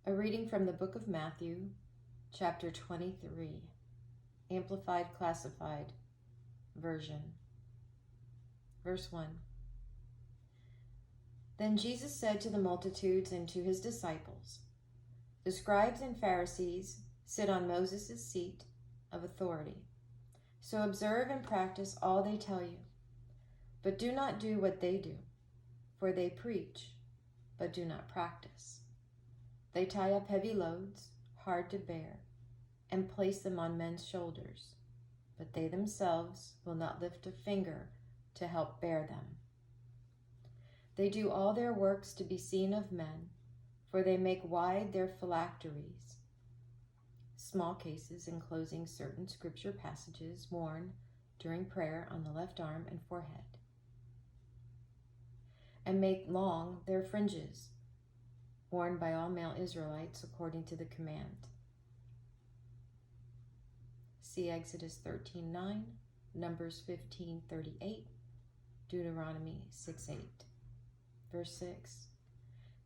A reading from the book of Matthew, chapter 23, Amplified Classified Version. Verse 1. Then Jesus said to the multitudes and to his disciples, "The scribes and Pharisees sit on Moses' seat of authority. So observe and practice all they tell you. But do not do what they do, for they preach, but do not practice. They tie up heavy loads, hard to bear, and place them on men's shoulders, but they themselves will not lift a finger to help bear them. They do all their works to be seen of men, for they make wide their phylacteries, small cases enclosing certain scripture passages worn during prayer on the left arm and forehead, and make long their fringes, worn by all male Israelites according to the command." See Exodus 13:9, Numbers 15:38, Deuteronomy 6:8. Verse 6.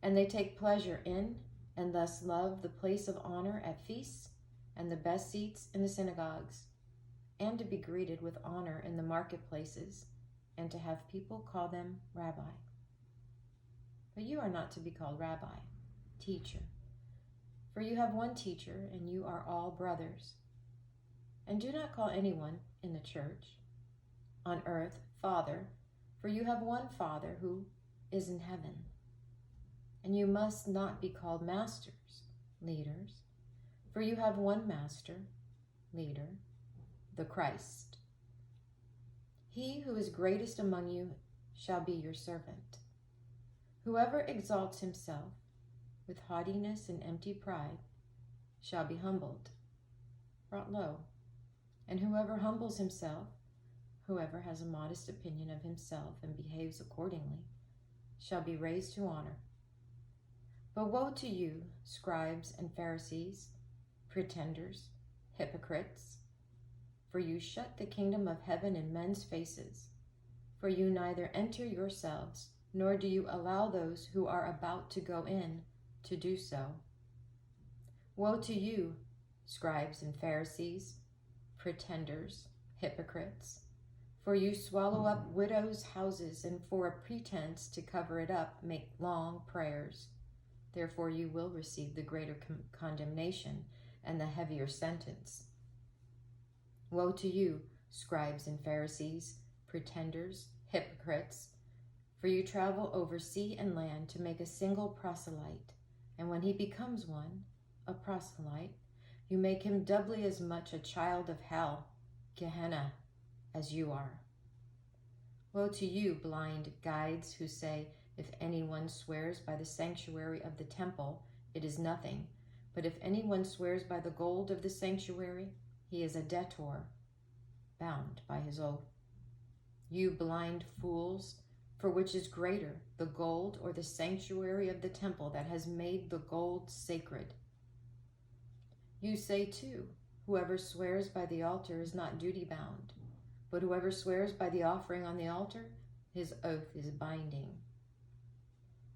And they take pleasure in, and thus love the place of honor at feasts, and the best seats in the synagogues, and to be greeted with honor in the marketplaces, and to have people call them Rabbi. But you are not to be called Rabbi, Teacher, for you have one teacher, and you are all brothers. And do not call anyone in the church on earth Father, for you have one Father who is in heaven. And you must not be called masters, leaders, for you have one master, leader, the Christ. He who is greatest among you shall be your servant. Whoever exalts himself with haughtiness and empty pride shall be humbled, brought low. And whoever humbles himself, whoever has a modest opinion of himself and behaves accordingly, shall be raised to honor. But woe to you, scribes and Pharisees, pretenders, hypocrites, for you shut the kingdom of heaven in men's faces, for you neither enter yourselves, nor do you allow those who are about to go in to do so. Woe to you, scribes and Pharisees, pretenders, hypocrites, for you swallow up widows' houses, and for a pretense to cover it up make long prayers. Therefore you will receive the greater condemnation and the heavier sentence. Woe to you, scribes and Pharisees, pretenders, hypocrites, for you travel over sea and land to make a single proselyte, and when he becomes one, a proselyte, you make him doubly as much a child of hell, Gehenna, as you are. Woe to you, blind guides, who say, if anyone swears by the sanctuary of the temple, it is nothing, but if anyone swears by the gold of the sanctuary, he is a debtor, bound by his oath. You blind fools, for which is greater, the gold or the sanctuary of the temple that has made the gold sacred? You say too, whoever swears by the altar is not duty-bound, but whoever swears by the offering on the altar, his oath is binding.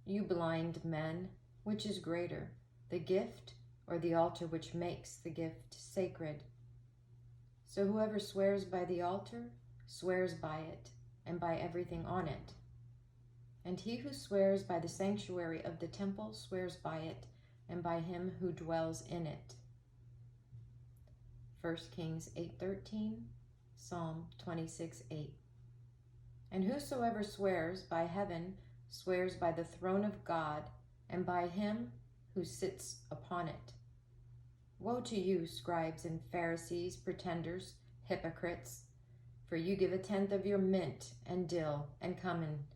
You blind men, which is greater, the gift or the altar which makes the gift sacred? So whoever swears by the altar swears by it and by everything on it. And he who swears by the sanctuary of the temple swears by it and by him who dwells in it. 1 Kings 8:13, Psalm 26:8. And whosoever swears by heaven swears by the throne of God and by him who sits upon it. Woe to you, scribes and Pharisees, pretenders, hypocrites, for you give a tenth of your mint and dill and cumin,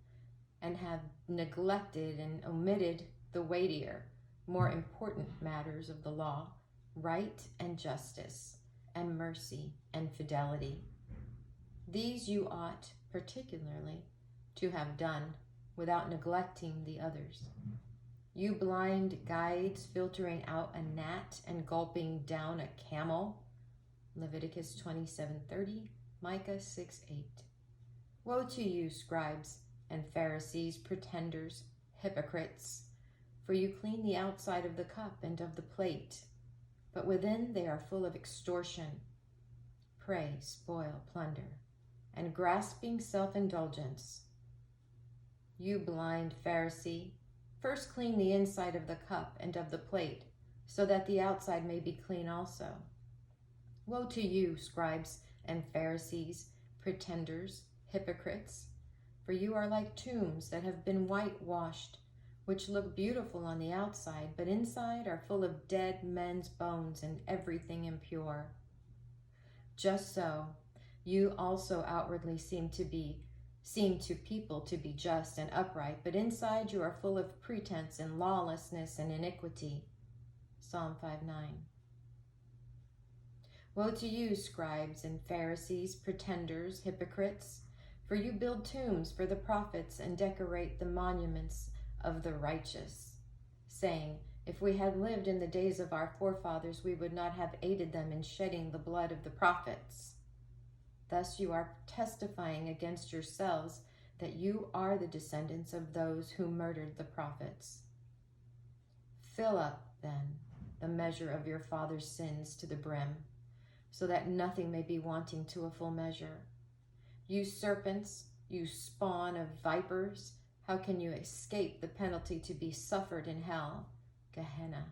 and have neglected and omitted the weightier, more important matters of the law, right and justice, and mercy and fidelity. These you ought particularly to have done without neglecting the others. You blind guides, filtering out a gnat and gulping down a camel. Leviticus 27:30, Micah 6:8. Woe to you, scribes and Pharisees, pretenders, hypocrites, For you clean the outside of the cup and of the plate, but within they are full of extortion, prey, spoil, plunder, and grasping self-indulgence. You blind Pharisee, first clean the inside of the cup and of the plate, so that the outside may be clean also. Woe to you, scribes and Pharisees, pretenders, hypocrites, for you are like tombs that have been whitewashed, which look beautiful on the outside, but inside are full of dead men's bones and everything impure. Just so, you also outwardly seem to people to be just and upright, but inside you are full of pretense and lawlessness and iniquity. Psalm 5:9. Woe to you, scribes and Pharisees, pretenders, hypocrites, for you build tombs for the prophets and decorate the monuments of the righteous, saying, if we had lived in the days of our forefathers, we would not have aided them in shedding the blood of the prophets. Thus you are testifying against yourselves that you are the descendants of those who murdered the prophets. Fill up, then, the measure of your father's sins to the brim, so that nothing may be wanting to a full measure. You serpents, you spawn of vipers, how can you escape the penalty to be suffered in hell, Gehenna?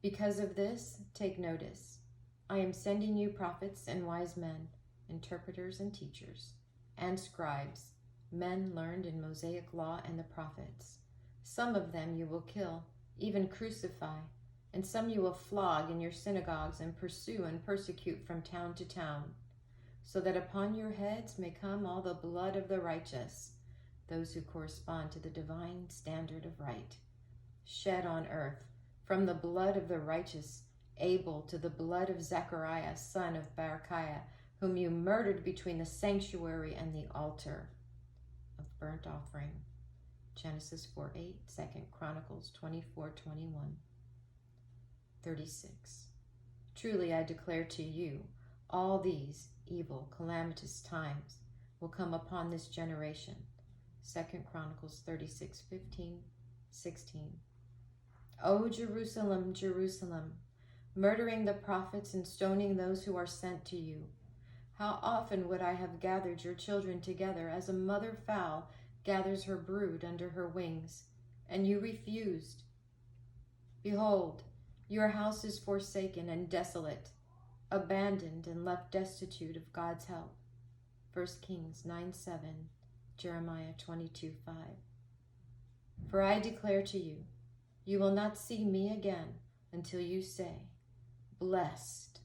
Because of this, take notice. I am sending you prophets and wise men, interpreters and teachers, and scribes, men learned in Mosaic law and the prophets. Some of them you will kill, even crucify, and some you will flog in your synagogues and pursue and persecute from town to town, so that upon your heads may come all the blood of the righteous, those who correspond to the divine standard of right, shed on earth, from the blood of the righteous Abel to the blood of Zechariah, son of Berechiah, whom you murdered between the sanctuary and the altar of burnt offering. Genesis 4:8, 2 Chronicles 24:21. 36. Truly I declare to you, all these evil, calamitous times will come upon this generation. 2 Chronicles 36:15, 16. O Jerusalem, Jerusalem, murdering the prophets and stoning those who are sent to you. How often would I have gathered your children together as a mother fowl gathers her brood under her wings, and you refused. Behold, your house is forsaken and desolate, abandoned and left destitute of God's help. 1 Kings 9:7, Jeremiah 22:5. For I declare to you, you will not see me again until you say, blessed,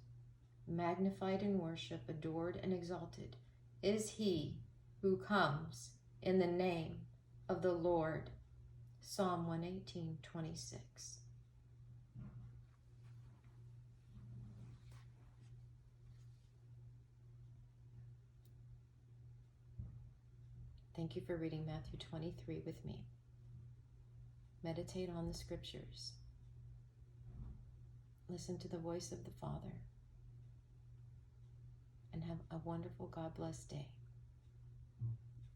magnified in worship, adored and exalted is he who comes in the name of the Lord. Psalm 118:26. Thank you for reading Matthew 23 with me. Meditate on the scriptures. Listen to the voice of the Father. And have a wonderful God bless day.